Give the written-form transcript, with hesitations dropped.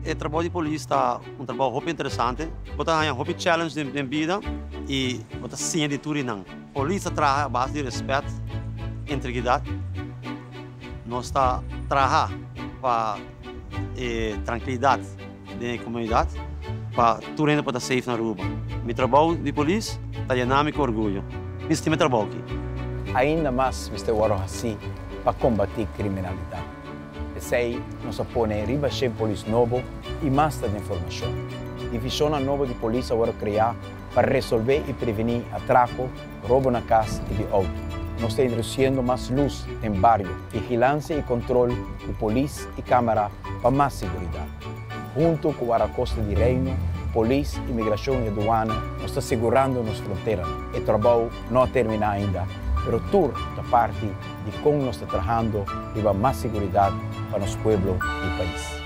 o trabalho de polícia está um trabalho muito interessante. Botar um muito challenge na vida e botar sim de tudo não. Polícia trabalha a base de respeito, integridade. Nós está trabalhando para tranquilidade da comunidade, para tudo ainda para estar safe na rua. Meu trabalho de polícia está llenando com orgulho. Esse é meu trabalho aqui. Ainda mais Mr. Warohasi para combater criminalidade. Sei, nós põe riba polícia novo e mais de informação. Divisão nova de polícia agora criar para resolver e prevenir atraco, roubo na casa e de auto. Nós estamos introduzindo mais luz em bairro, vigilância e controle de polícia e câmara para mais segurança. Junto com a Costa de Reino, polícia, imigração e aduana, nós estamos segurando nossas fronteiras. O trabalho não termina ainda, mas tudo da parte de como nós estamos trabalhando e mais segurança para nosso povo e país.